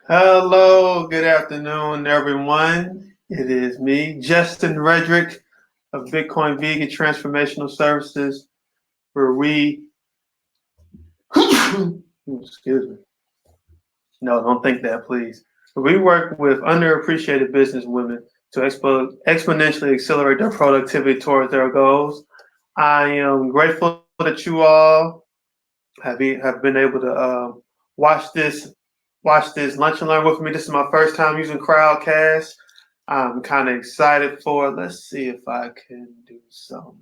Hello, good afternoon, everyone. It is me, Justin Rhedrick of BitcoinVegan Transformational Services, where we, excuse me, no, don't think that, please. We work with underappreciated business women to exponentially accelerate their productivity towards their goals. I am grateful that you all have been able to watch this watch this lunch and learn with me. This is my first time using Crowdcast. I'm kind of excited for it. Let's see if I can do some.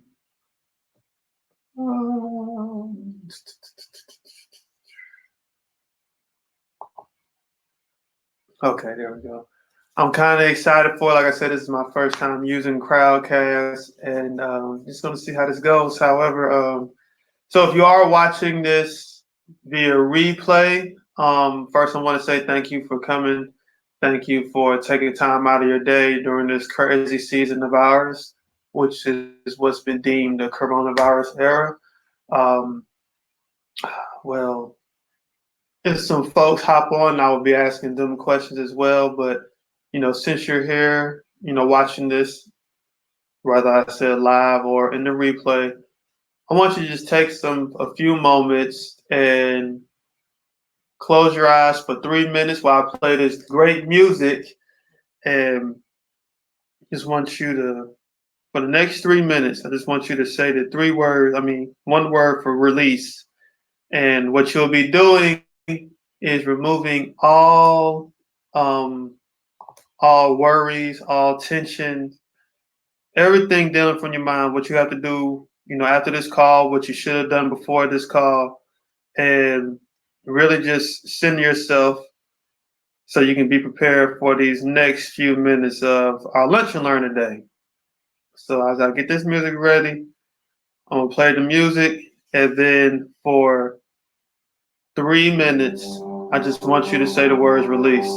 Okay, there we go. I'm kind of excited for it. Like I said, this is my first time using Crowdcast, and just going to see how this goes. However, so if you are watching this via replay, first I want to say thank you for coming. Thank you for taking time out of your day during this crazy season of ours, which is what's been deemed the coronavirus era. Um, well, if some folks hop on, I will be asking them questions as well. But since you're here, watching this, whether I said live or in the replay, I want you to just take a few moments and close your eyes for 3 minutes while I play this great music, and just want you to, for the next 3 minutes, I just want you to say the three words. I mean, one word for release. And what you'll be doing is removing um, all worries, all tension, everything down from your mind. What you have to do, after this call, what you should have done before this call, and really just center yourself so you can be prepared for these next few minutes of our lunch and learn today. So as I get this music ready, I'm gonna play the music, and then for 3 minutes, I just want you to say the words release.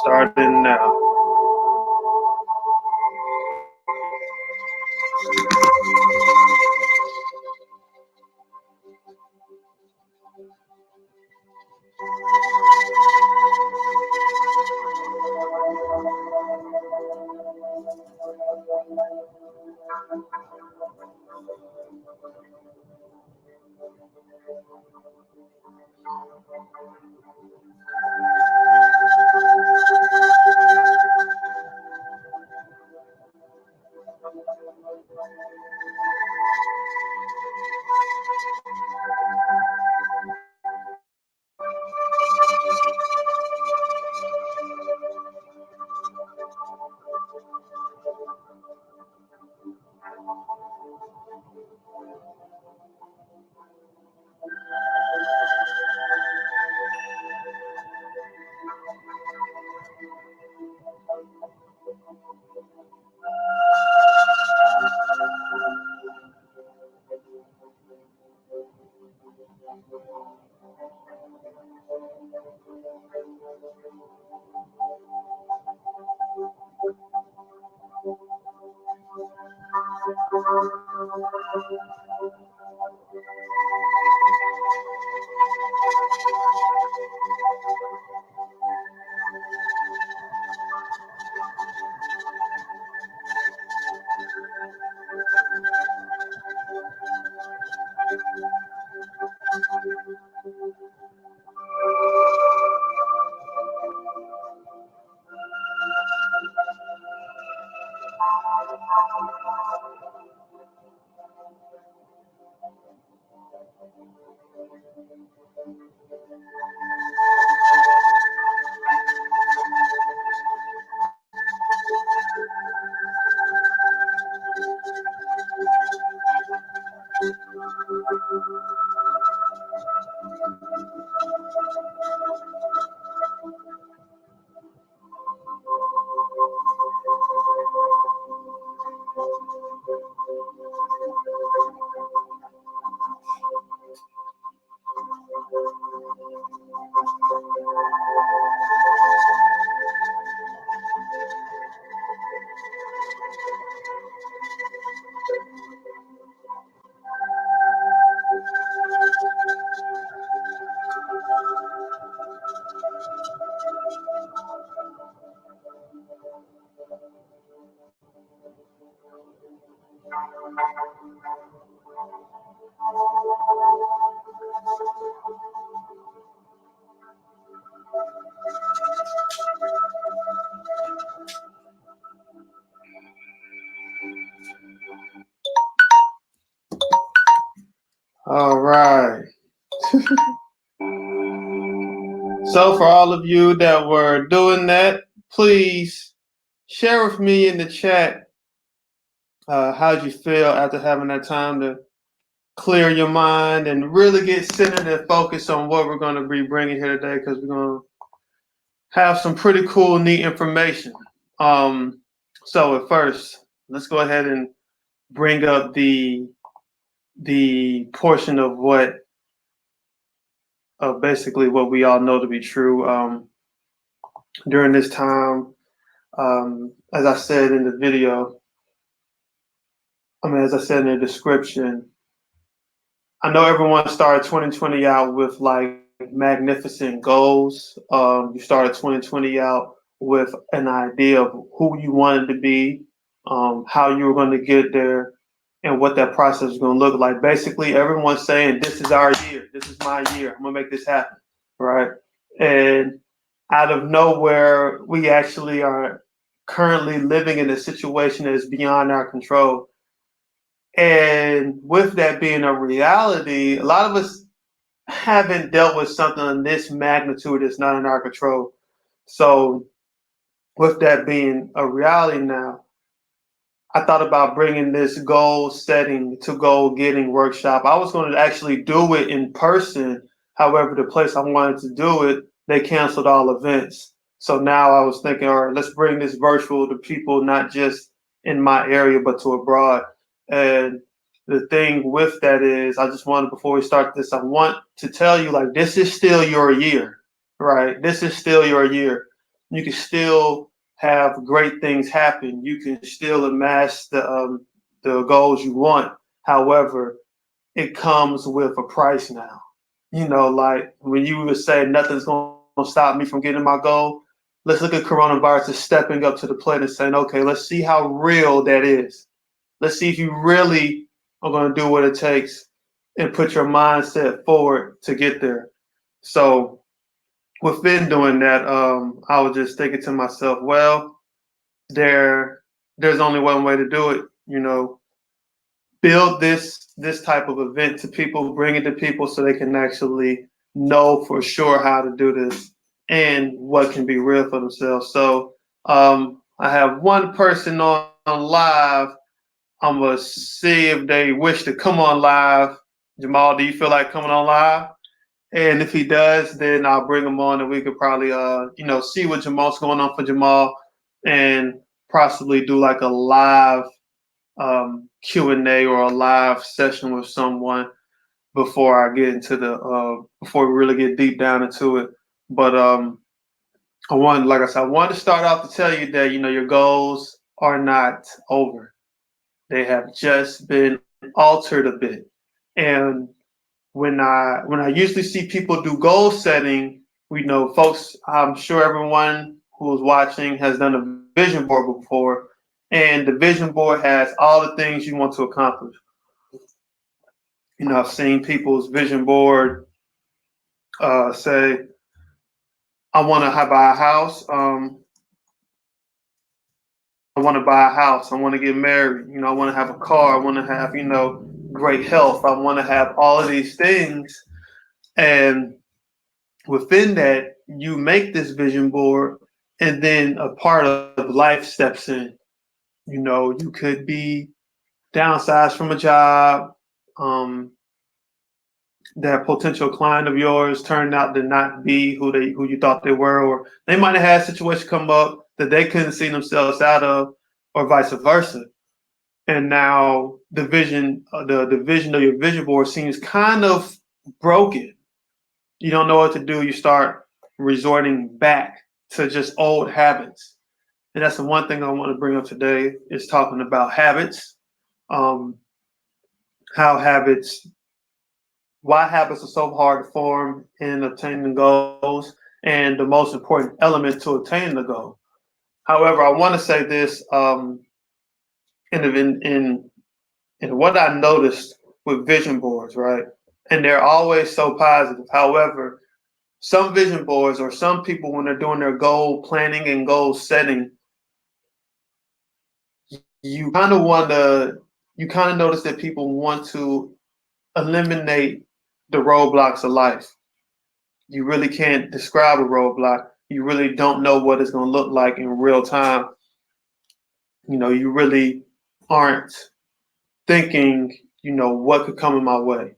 Starting now. All right. So for all of you that were doing that, please share with me in the chat how'd you feel after having that time to clear your mind and really get centered and focused on what we're going to be bringing here today, because we're going to have some pretty cool, neat information. So at first, let's go ahead and bring up the portion of what basically what we all know to be true during this time. As I said in the video, as I said in the description, I know everyone started 2020 out with like magnificent goals. You started 2020 out with an idea of who you wanted to be, how you were going to get there, and what that process is going to look like. Basically, everyone's saying, this is our year. This is my year. I'm going to make this happen, right? And out of nowhere, we actually are currently living in a situation that is beyond our control. And with that being a reality, a lot of us haven't dealt with something of this magnitude that's not in our control. So with that being a reality now, I thought about bringing this goal setting to goal getting workshop. I was going to actually do it in person. However, the place I wanted to do it, they canceled all events. So now I was thinking, all right, let's bring this virtual to people, not just in my area, but to abroad. And the thing with that is, I just wanted, before we start this, I want to tell you, like, this is still your year, right? This is still your year. You can still have great things happen. You can still amass the goals you want. However, it comes with a price now. You know, like when you would say nothing's going to stop me from getting my goal, let's look at coronavirus as stepping up to the plate and saying, okay, let's see how real that is. Let's see if you really are going to do what it takes and put your mindset forward to get there. So within doing that, I was just thinking to myself, well, there's only one way to do it. You know, build this type of event to people, bring it to people so they can actually know for sure how to do this and what can be real for themselves. So I have one person on live. I'm gonna see if they wish to come on live. Jamal, do you feel like coming on live? And if he does, then I'll bring him on and we could probably see what Jamal's going on for Jamal and possibly do like a live Q&A or a live session with someone before I get into before we really get deep down into it. But like I said, I wanted to start off to tell you that, your goals are not over. They have just been altered a bit. And when I usually see people do goal setting, folks, I'm sure everyone who's watching has done a vision board before, and the vision board has all the things you want to accomplish. I've seen people's vision board say, I want to buy a house. I want to buy a house. I want to get married. I want to have a car. I want to have, great health. I want to have all of these things. And within that, you make this vision board, and then a part of life steps in. You could be downsized from a job. That potential client of yours turned out to not be who you thought they were, or they might have had a situation come up that they couldn't see themselves out of, or vice versa. And now the vision of your vision board seems kind of broken. You don't know what to do. You start resorting back to just old habits. And that's the one thing I want to bring up today, is talking about habits, why habits are so hard to form in obtaining goals, and the most important element to attain the goal. However, I want to say this in And what I noticed with vision boards, right? And they're always so positive. However, some vision boards or some people, when they're doing their goal planning and goal setting, you kind of want to, you kind of notice that people want to eliminate the roadblocks of life. You really can't describe a roadblock. You really don't know what it's going to look like in real time. You really aren't thinking, what could come in my way,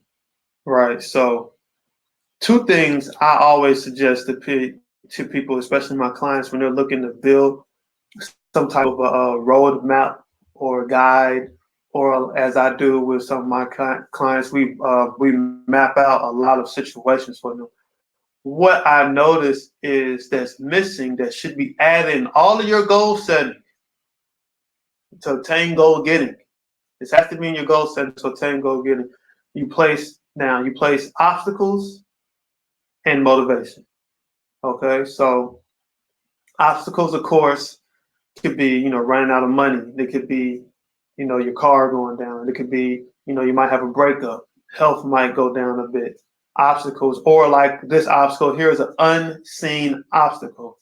right? So, two things I always suggest to people, especially my clients, when they're looking to build some type of a road map or guide, or as I do with some of my clients, we map out a lot of situations for them. What I noticed is that's missing that should be added in all of your goal setting to obtain goal getting. This has to be in your goal setting to obtain goal getting. You place obstacles and motivation. Okay, so obstacles, of course, could be running out of money. It could be your car going down. It could be you might have a breakup. Health might go down a bit. Obstacles, or like this obstacle here is an unseen obstacle.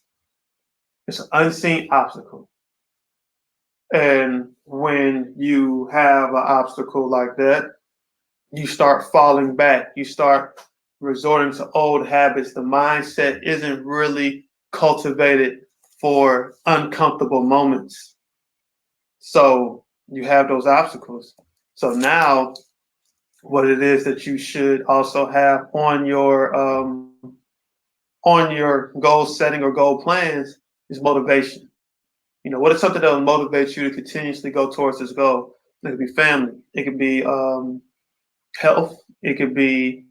It's an unseen obstacle. And when you have an obstacle like that, you start falling back. You start resorting to old habits. The mindset isn't really cultivated for uncomfortable moments. So you have those obstacles. So now what it is that you should also have on your goal setting or goal plans is motivation. What is something that will motivate you to continuously go towards this goal? It could be family. It could be health. It could be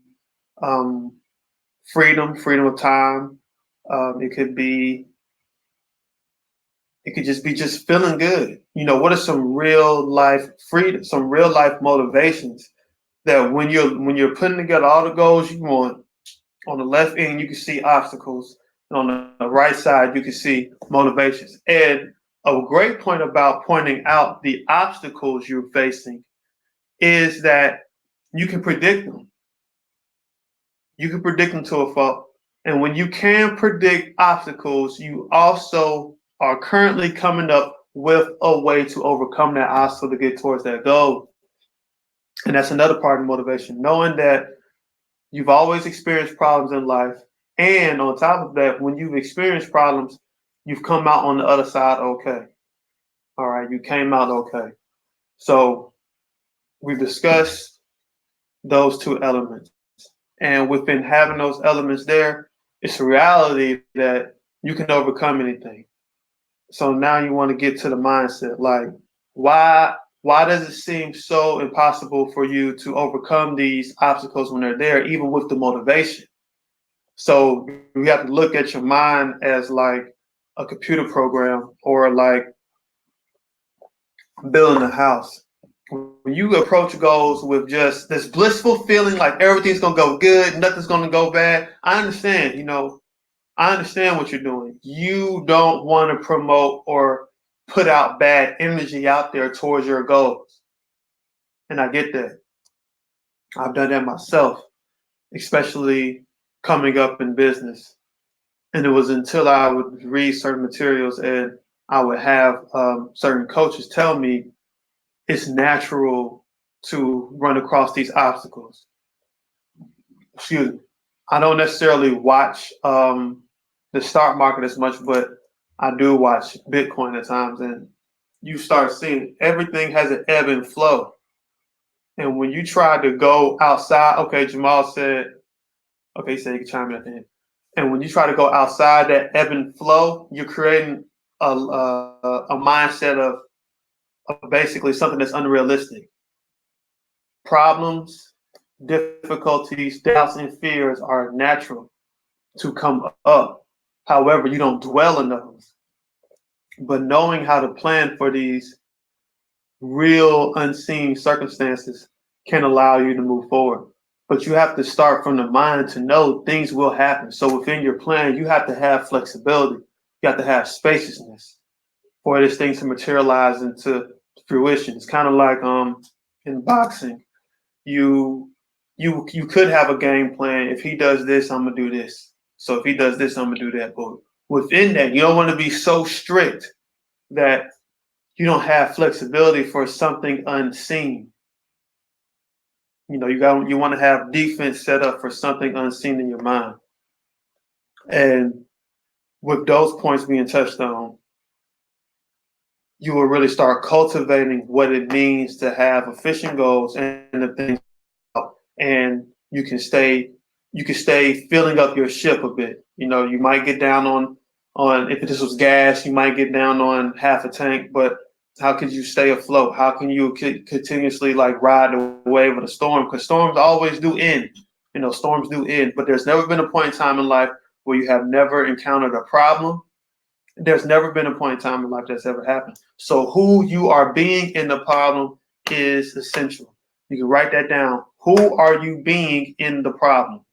freedom of time. It could just be just feeling good. What are some real life freedom, some real life motivations that when you're putting together all the goals you want, on the left end you can see obstacles, and on the right side you can see motivations. And a great point about pointing out the obstacles you're facing is that you can predict them. You can predict them to a fault. And when you can predict obstacles, you also are currently coming up with a way to overcome that obstacle to get towards that goal. And that's another part of motivation, knowing that you've always experienced problems in life. And on top of that, when you've experienced problems, you've come out on the other side okay. All right, you came out okay. So we've discussed those two elements. And within having those elements there, it's a reality that you can overcome anything. So now you want to get to the mindset, like why does it seem so impossible for you to overcome these obstacles when they're there, even with the motivation? So you have to look at your mind as like a computer program, or like building a house. When you approach goals with just this blissful feeling like everything's gonna go good, nothing's gonna go bad, I understand, I understand what you're doing. You don't want to promote or put out bad energy out there towards your goals. And I get that. I've done that myself, especially coming up in business. And it was until I would read certain materials and I would have certain coaches tell me it's natural to run across these obstacles. Excuse me. I don't necessarily watch the stock market as much, but I do watch Bitcoin at times, and you start seeing everything has an ebb and flow. And when you try to go outside, okay, Jamal said, okay, he said you can chime in at the end. And when you try to go outside that ebb and flow, you're creating a mindset of basically something that's unrealistic. Problems, difficulties, doubts, and fears are natural to come up. However, you don't dwell in those. But knowing how to plan for these real unseen circumstances can allow you to move forward. But you have to start from the mind to know things will happen. So within your plan, you have to have flexibility. You have to have spaciousness for this thing to materialize into fruition. It's kind of like in boxing. You could have a game plan. If he does this, I'm gonna do this. So if he does this, I'm gonna do that. But within that, you don't want to be so strict that you don't have flexibility for something unseen. You know, you want to have defense set up for something unseen in your mind. And with those points being touched on, you will really start cultivating what it means to have efficient goals and the things, and you can stay filling up your ship a bit. You know, you might get down on if this was gas, you might get down on half a tank, but how could you stay afloat? How can you continuously like ride the wave of the storm? Because storms always do end. You know, storms do end, but there's never been a point in time in life where you have never encountered a problem. There's never been a point in time in life that's ever happened. So who you are being in the problem is essential. You can write that down. Who are you being in the problem?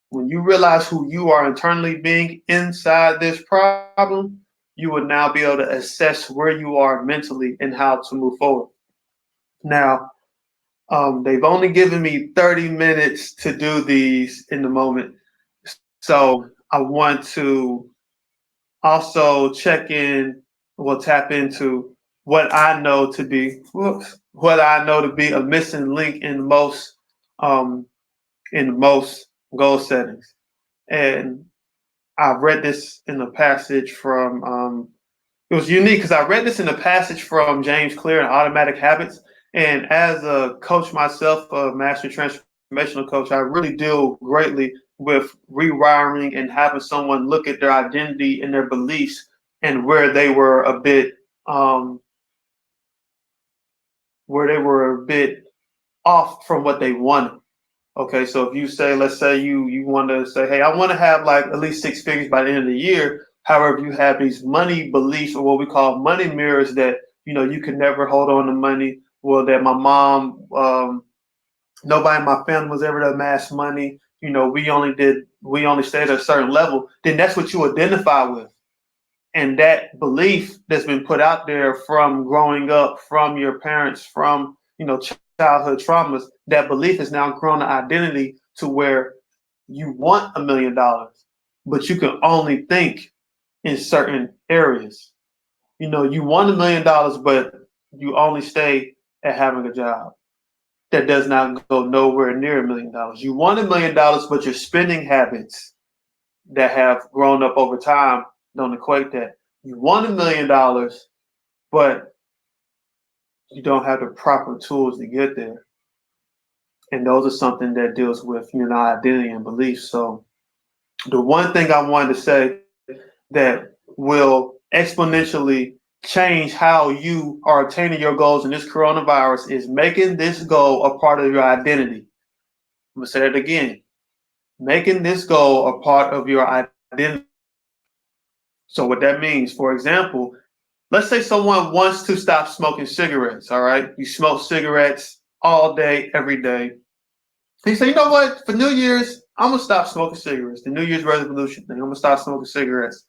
When you realize who you are internally being inside this problem, you will now be able to assess where you are mentally and how to move forward. Now, they've only given me 30 minutes to do these in the moment. So I want to also check in, we'll tap into what I know to be a missing link in most goal settings. And I read this in a passage from it was unique because I read this in a passage from James Clear in Automatic Habits. And as a coach myself, a master transformational coach, I really deal greatly with rewiring and having someone look at their identity and their beliefs and where they were a bit off from what they wanted. Okay, so if you say, let's say you want to say, hey, I want to have like at least 6 figures by the end of the year. However, you have these money beliefs or what we call money mirrors that, you know, you can never hold on to money. Well, that my mom, nobody in my family was ever to amass money. You know, we only stayed at a certain level. Then that's what you identify with. And that belief that's been put out there from growing up, from your parents, from, you know, childhood traumas, that belief has now grown an identity to where you want $1 million, but you can only think in certain areas. You know, you want $1 million, but you only stay at having a job. That does not go nowhere near $1 million. You want $1 million, but your spending habits that have grown up over time don't equate that. You want $1 million, but you don't have the proper tools to get there. And those are something that deals with, you know, identity and beliefs. So the one thing I wanted to say that will exponentially change how you are attaining your goals in this coronavirus is making this goal a part of your identity. I'm going to say that again. Making this goal a part of your identity. So what that means, for example, let's say someone wants to stop smoking cigarettes, all right? You smoke cigarettes all day, every day. He said, you know what? For New Year's, I'm going to stop smoking cigarettes. The New Year's resolution thing, I'm going to stop smoking cigarettes.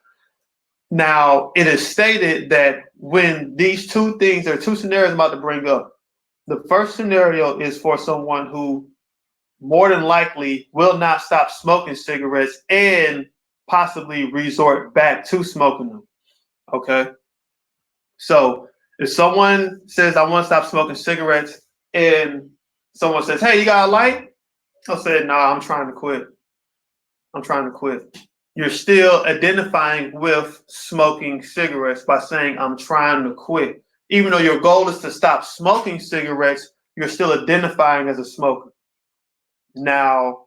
Now, it is stated that when these two things, there are two scenarios I'm about to bring up. The first scenario is for someone who more than likely will not stop smoking cigarettes and possibly resort back to smoking them. Okay? So if someone says, I want to stop smoking cigarettes, and someone says, hey, you got a light? I'll say, nah, I'm trying to quit. I'm trying to quit. You're still identifying with smoking cigarettes by saying, I'm trying to quit. Even though your goal is to stop smoking cigarettes, you're still identifying as a smoker. Now,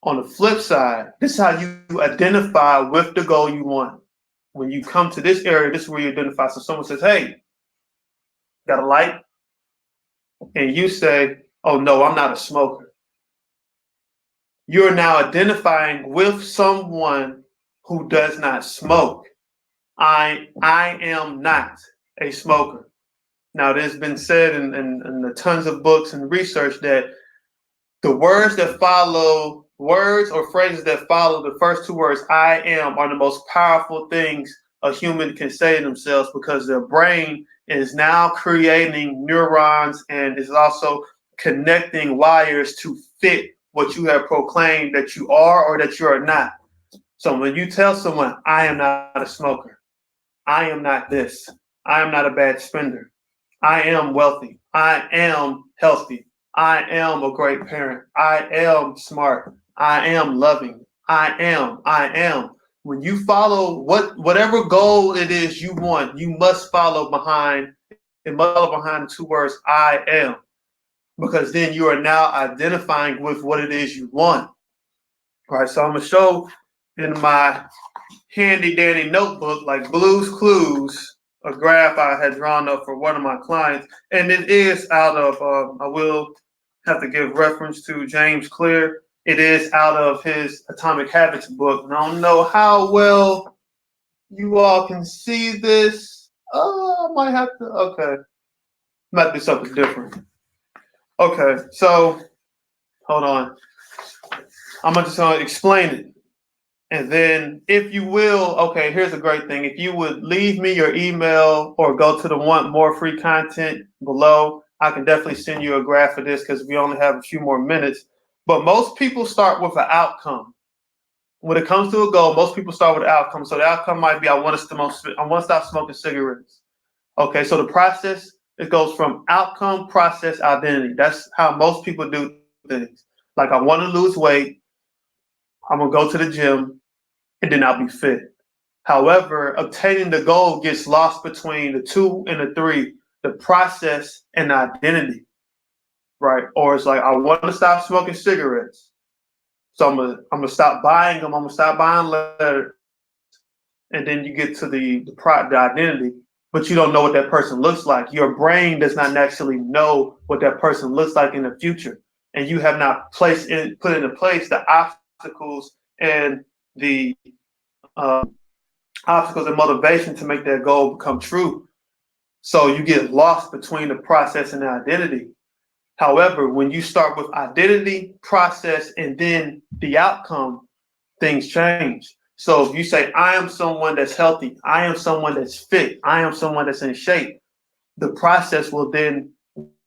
on the flip side, this is how you identify with the goal you want. When you come to this area, this is where you identify. So someone says, hey, got a light? And you say, oh, no, I'm not a smoker. You're now identifying with someone who does not smoke. I am not a smoker. Now, there's been said in the tons of books and research that the words that follow, words or phrases that follow the first two words, I am, are the most powerful things a human can say to themselves because their brain is now creating neurons and is also connecting wires to fit what you have proclaimed that you are or that you are not. So when you tell someone, I am not a smoker, I am not this, I am not a bad spender, I am wealthy, I am healthy, I am a great parent, I am smart, I am loving, I am. When you follow whatever goal it is you want, you must follow behind the two words, I am. Because then you are now identifying with what it is you want. All right, so I'm gonna show in my handy dandy notebook, like Blue's Clues, a graph I had drawn up for one of my clients. And it is out of, I will have to give reference to James Clear. It is out of his Atomic Habits book. And I don't know how well you all can see this. Oh, I might have to, okay. Might do something different. Okay, so hold on. I'm just going to explain it. And then if you will, okay, here's a great thing. If you would leave me your email or go to the Want More Free Content below, I can definitely send you a graph of this because we only have a few more minutes. But most people start with an outcome. When it comes to a goal, most people start with an outcome. So the outcome might be, I want to stop smoking cigarettes. Okay, so the process, it goes from outcome, process, identity. That's how most people do things. Like, I want to lose weight. I'm going to go to the gym, and then I'll be fit. However, obtaining the goal gets lost between the 2 and the 3, the process and the identity, right? Or it's like, I want to stop smoking cigarettes. So I'm gonna stop buying them. I'm gonna stop buying letters. And then you get to the identity, but you don't know what that person looks like. Your brain does not naturally know what that person looks like in the future. And you have not put into place the obstacles and the obstacles and motivation to make that goal become true. So you get lost between the process and the identity. However, when you start with identity, process, and then the outcome, things change. So if you say, I am someone that's healthy, I am someone that's fit, I am someone that's in shape, the process will then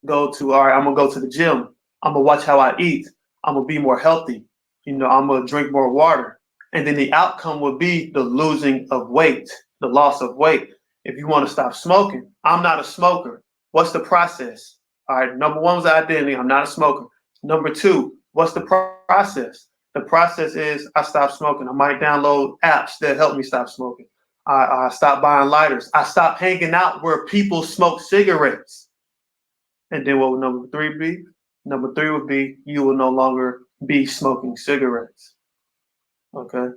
go to, all right, I'm gonna go to the gym. I'm gonna watch how I eat. I'm gonna be more healthy. I'm gonna drink more water. And then the outcome will be the losing of weight, the loss of weight. If you want to stop smoking, I'm not a smoker. What's the process? All right, number one was identity. I'm not a smoker. Number two, what's the process? The process is I stop smoking. I might download apps that help me stop smoking. I stop buying lighters. I stop hanging out where people smoke cigarettes. And then what would number 3 be? Number 3 would be you will no longer be smoking cigarettes. Okay.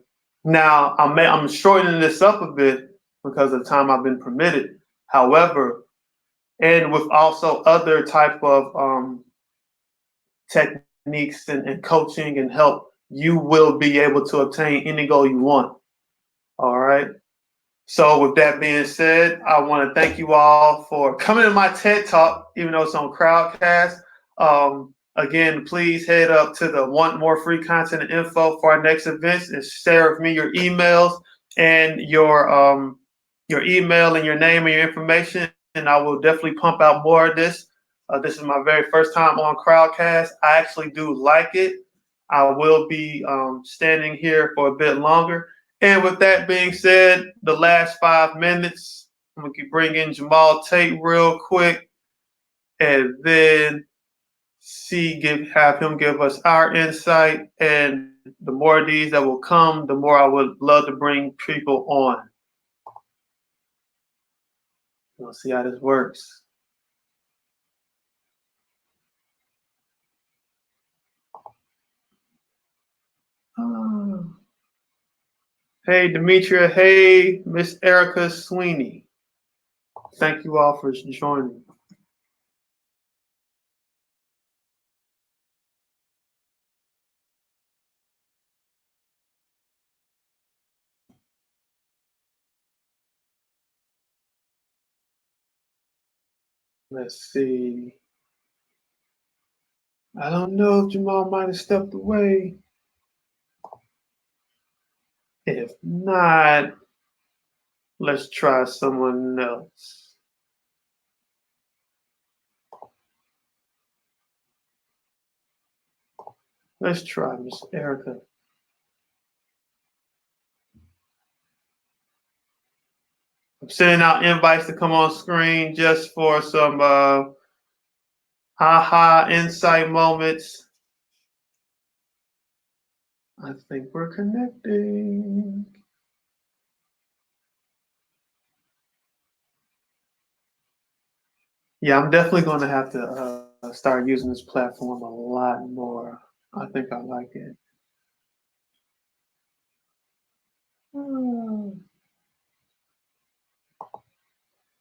Now I'm shortening this up a bit because of the time I've been permitted. However, and with also other type of techniques and coaching and help, you will be able to obtain any goal you want. All right. So with that being said, I want to thank you all for coming to my TED Talk, even though it's on Crowdcast. Again, please head up to the Want More Free Content and info for our next events and share with me your emails and your email and your name and your information, and I will definitely pump out more of this. This is my very first time on Crowdcast. I actually do like it. I will be standing here for a bit longer. And with that being said, the last 5 minutes, I'm going to bring in Jamal Tate real quick and then have him give us our insight. And the more of these that will come, the more I would love to bring people on. We'll see how this works. Hey, Demetria. Hey, Miss Erica Sweeney. Thank you all for joining. Let's see. I don't know if Jamal might have stepped away. If not, let's try someone else. Let's try Miss Erica. I'm sending out invites to come on screen just for some aha insight moments. I think we're connecting. Yeah, I'm definitely going to have to start using this platform a lot more. I think I like it.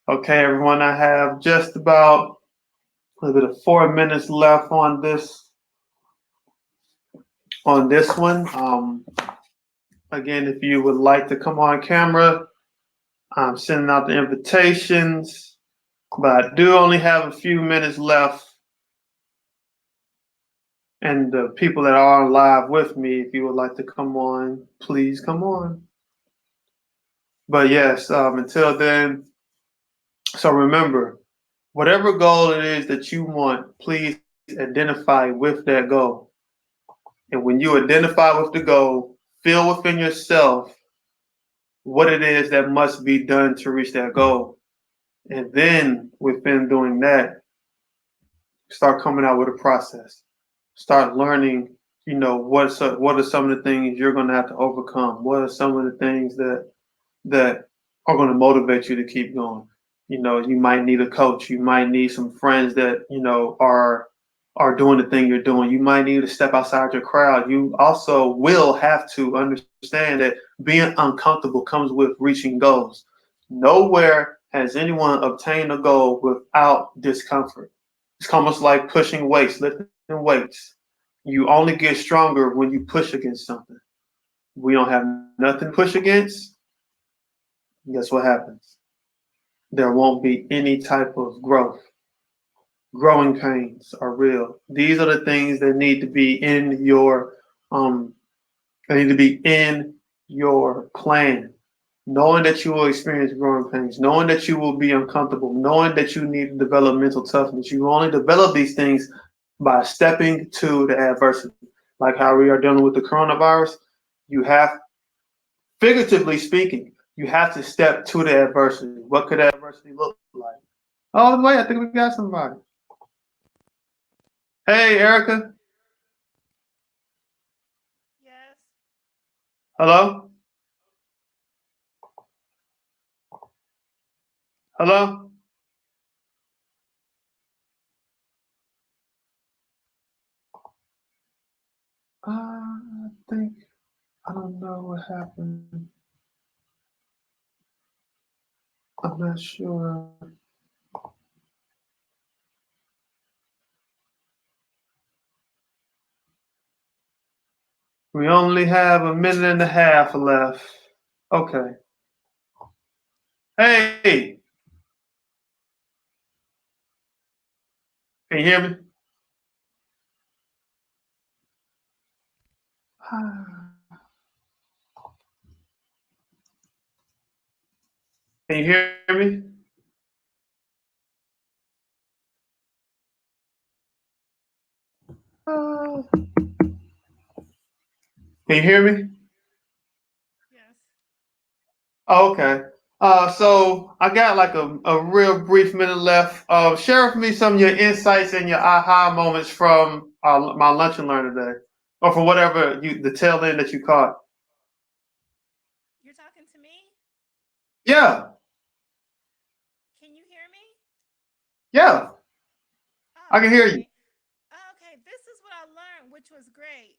Okay, everyone, I have just about a little bit of 4 minutes left on this one. Again, if you would like to come on camera, I'm sending out the invitations, but I do only have a few minutes left. And the people that are live with me, if you would like to come on, please come on. But yes, until then, so remember, whatever goal it is that you want, please identify with that goal. And when you identify with the goal, feel within yourself what it is that must be done to reach that goal. And then within doing that, start coming out with a process. Start learning, what are some of the things you're going to have to overcome? What are some of the things that are going to motivate you to keep going? You might need a coach. You might need some friends that are doing the thing you're doing. You might need to step outside your crowd. You also will have to understand that being uncomfortable comes with reaching goals. Nowhere has anyone obtained a goal without discomfort. It's almost like pushing weights, lifting weights. You only get stronger when you push against something. We don't have nothing to push against. Guess what happens? There won't be any type of growth. Growing pains are real. These are the things that need to be in your they need to be in your plan. Knowing that you will experience growing pains, knowing that you will be uncomfortable, knowing that you need to develop mental toughness. You only develop these things by stepping to the adversity. Like how we are dealing with the coronavirus, you have, figuratively speaking, you have to step to the adversity. What could adversity look like? Oh, wait, I think we got somebody. Hey, Erica. Yes. Hello? Hello? I think, I don't know what happened. I'm not sure. We only have a minute and a half left. Okay. Hey, can you hear me? Can you hear me? Can you hear me? Yes. Oh, okay. So I got like a real brief minute left. Share with me some of your insights and your aha moments from my lunch and learn today, or for whatever the tail end that you caught. You're talking to me? Yeah, Can you hear me? yeah, I can Oh, hear you. okay. Okay, this is what I learned, which was great.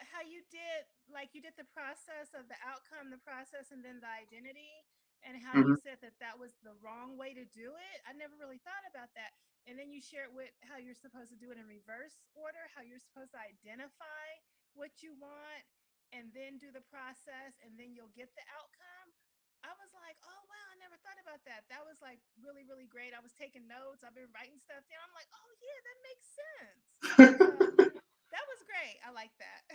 How you did, like, you did the process of the outcome, the process, and then the identity, and how you Hmm. said that that was the wrong way to do it. I never really thought about that. And then you shared with how you're supposed to do it in reverse order, how you're supposed to identify what you want, and then do the process, and then you'll get the outcome. I was like, oh wow, I never thought about that. That was like really, really great. I was taking notes. I've been writing stuff down. I'm like, oh yeah, that makes sense. So that was great. I like that.